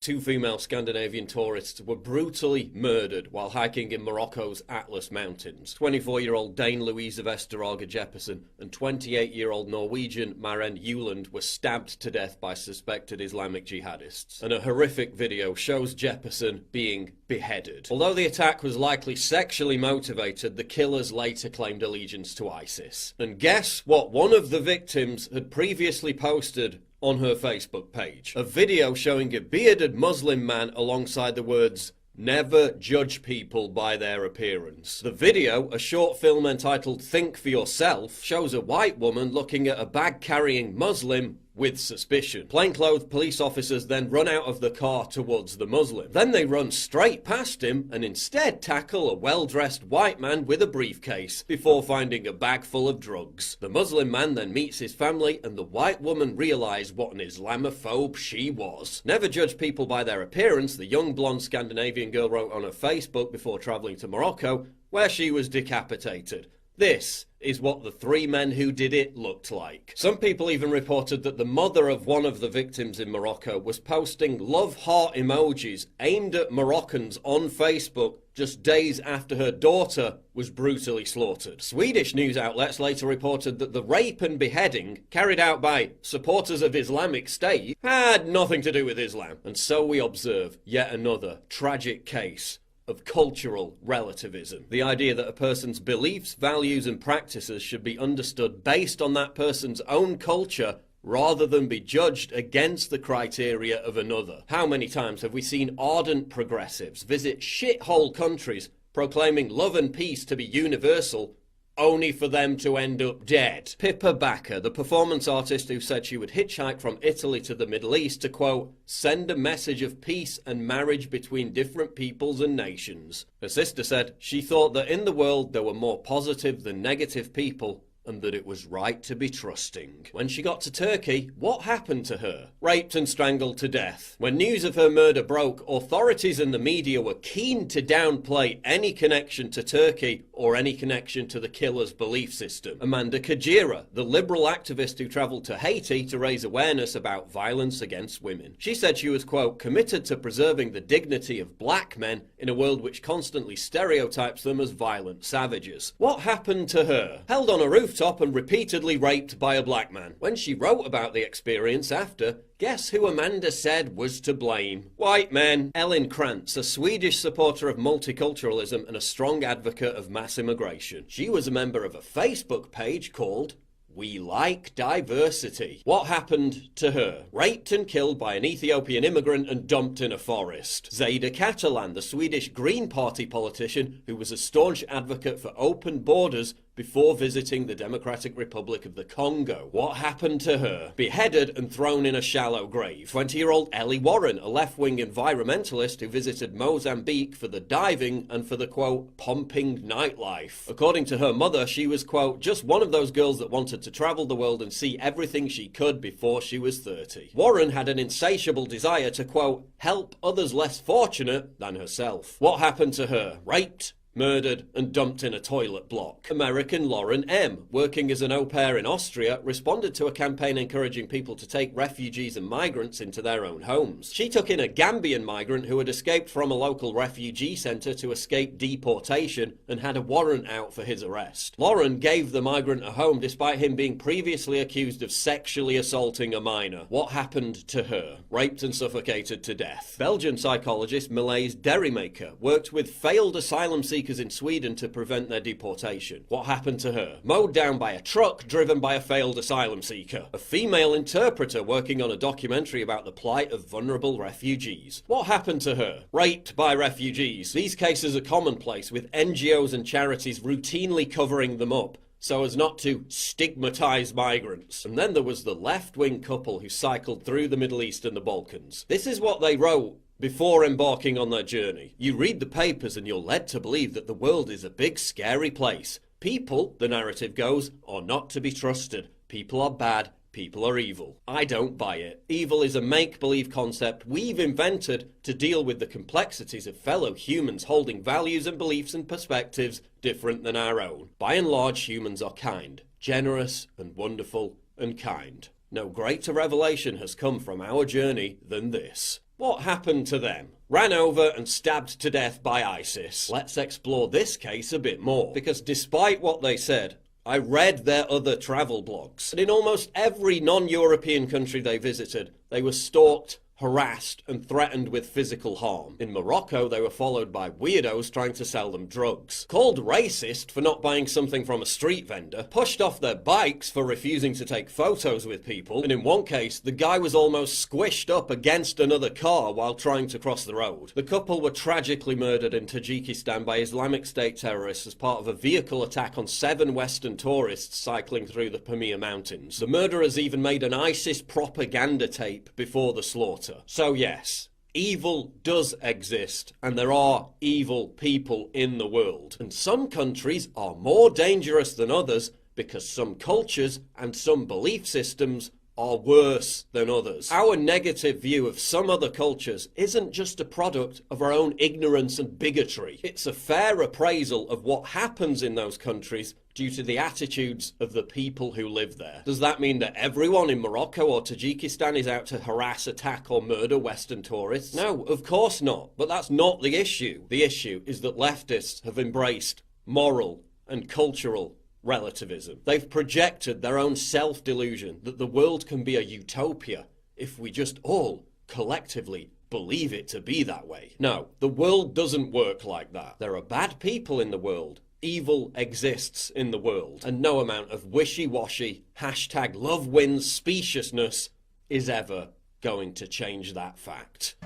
Two female Scandinavian tourists were brutally murdered while hiking in Morocco's Atlas Mountains. 24-year-old Dane Louise Vesterage Jeppesen and 28-year-old Norwegian Maren Juland were stabbed to death by suspected Islamic jihadists. And a horrific video shows Jeppesen being beheaded. Although the attack was likely sexually motivated, the killers later claimed allegiance to ISIS. And guess what one of the victims had previously posted on her Facebook page? A video showing a bearded Muslim man alongside the words, "Never judge people by their appearance." The video, a short film entitled Think for Yourself, shows a white woman looking at a bag-carrying Muslim with suspicion. Plainclothes police officers then run out of the car towards the Muslim. Then they run straight past him and instead tackle a well-dressed white man with a briefcase before finding a bag full of drugs. The Muslim man then meets his family and the white woman realised what an Islamophobe she was. Never judge people by their appearance, the young blonde Scandinavian girl wrote on her Facebook before travelling to Morocco, where she was decapitated. This is what the three men who did it looked like. Some people even reported that the mother of one of the victims in Morocco was posting love heart emojis aimed at Moroccans on Facebook just days after her daughter was brutally slaughtered. Swedish news outlets later reported that the rape and beheading carried out by supporters of Islamic State had nothing to do with Islam. And so we observe yet another tragic case of cultural relativism. The idea that a person's beliefs, values and practices should be understood based on that person's own culture rather than be judged against the criteria of another. How many times have we seen ardent progressives visit shithole countries proclaiming love and peace to be universal, only for them to end up dead? Pippa Bacca, the performance artist who said she would hitchhike from Italy to the Middle East to, quote, send a message of peace and marriage between different peoples and nations. Her sister said she thought that in the world there were more positive than negative people, and that it was right to be trusting. When she got to Turkey, what happened to her? Raped and strangled to death. When news of her murder broke, authorities and the media were keen to downplay any connection to Turkey or any connection to the killer's belief system. Amanda Kajira, the liberal activist who travelled to Haiti to raise awareness about violence against women. She said she was, quote, committed to preserving the dignity of black men in a world which constantly stereotypes them as violent savages. What happened to her? Held on a rooftop and repeatedly raped by a black man. When she wrote about the experience after, guess who Amanda said was to blame? White men. Ellen Krantz, a Swedish supporter of multiculturalism and a strong advocate of mass immigration. She was a member of a Facebook page called We Like Diversity. What happened to her? Raped and killed by an Ethiopian immigrant and dumped in a forest. Zeda Catalan, the Swedish Green Party politician who was a staunch advocate for open borders before visiting the Democratic Republic of the Congo. What happened to her? Beheaded and thrown in a shallow grave. 20-year-old Ellie Warren, a left-wing environmentalist who visited Mozambique for the diving and for the, quote, pumping nightlife. According to her mother, she was, quote, just one of those girls that wanted to travel the world and see everything she could before she was 30. Warren had an insatiable desire to, quote, help others less fortunate than herself. What happened to her? Raped, murdered and dumped in a toilet block. American Lauren M., working as an au pair in Austria, responded to a campaign encouraging people to take refugees and migrants into their own homes. She took in a Gambian migrant who had escaped from a local refugee centre to escape deportation and had a warrant out for his arrest. Lauren gave the migrant a home despite him being previously accused of sexually assaulting a minor. What happened to her? Raped and suffocated to death. Belgian psychologist Malaise Derrymaker worked with failed asylum seekers in Sweden to prevent their deportation. What happened to her? Mowed down by a truck driven by a failed asylum seeker. A female interpreter working on a documentary about the plight of vulnerable refugees. What happened to her? Raped by refugees. These cases are commonplace, with NGOs and charities routinely covering them up so as not to stigmatise migrants. And then there was the left-wing couple who cycled through the Middle East and the Balkans. This is what they wrote before embarking on their journey. You read the papers and you're led to believe that the world is a big scary place. People, the narrative goes, are not to be trusted. People are bad. People are evil. I don't buy it. Evil is a make-believe concept we've invented to deal with the complexities of fellow humans holding values and beliefs and perspectives different than our own. By and large, humans are kind, generous and wonderful and kind. No greater revelation has come from our journey than this. What happened to them? Ran over and stabbed to death by ISIS. Let's explore this case a bit more, because despite what they said, I read their other travel blogs, and in almost every non-European country they visited, they were stalked, harassed and threatened with physical harm. In Morocco, they were followed by weirdos trying to sell them drugs. Called racist for not buying something from a street vendor, pushed off their bikes for refusing to take photos with people, and in one case, the guy was almost squished up against another car while trying to cross the road. The couple were tragically murdered in Tajikistan by Islamic State terrorists as part of a vehicle attack on 7 Western tourists cycling through the Pamir Mountains. The murderers even made an ISIS propaganda tape before the slaughter. So yes, evil does exist, and there are evil people in the world. And some countries are more dangerous than others because some cultures and some belief systems are worse than others. Our negative view of some other cultures isn't just a product of our own ignorance and bigotry. It's a fair appraisal of what happens in those countries due to the attitudes of the people who live there. Does that mean that everyone in Morocco or Tajikistan is out to harass, attack or murder Western tourists? No, of course not. But that's not the issue. The issue is that leftists have embraced moral and cultural relativism. They've projected their own self-delusion that the world can be a utopia if we just all collectively believe it to be that way. No, the world doesn't work like that. There are bad people in the world. Evil exists in the world. And no amount of wishy-washy, #love wins speciousness is ever going to change that fact.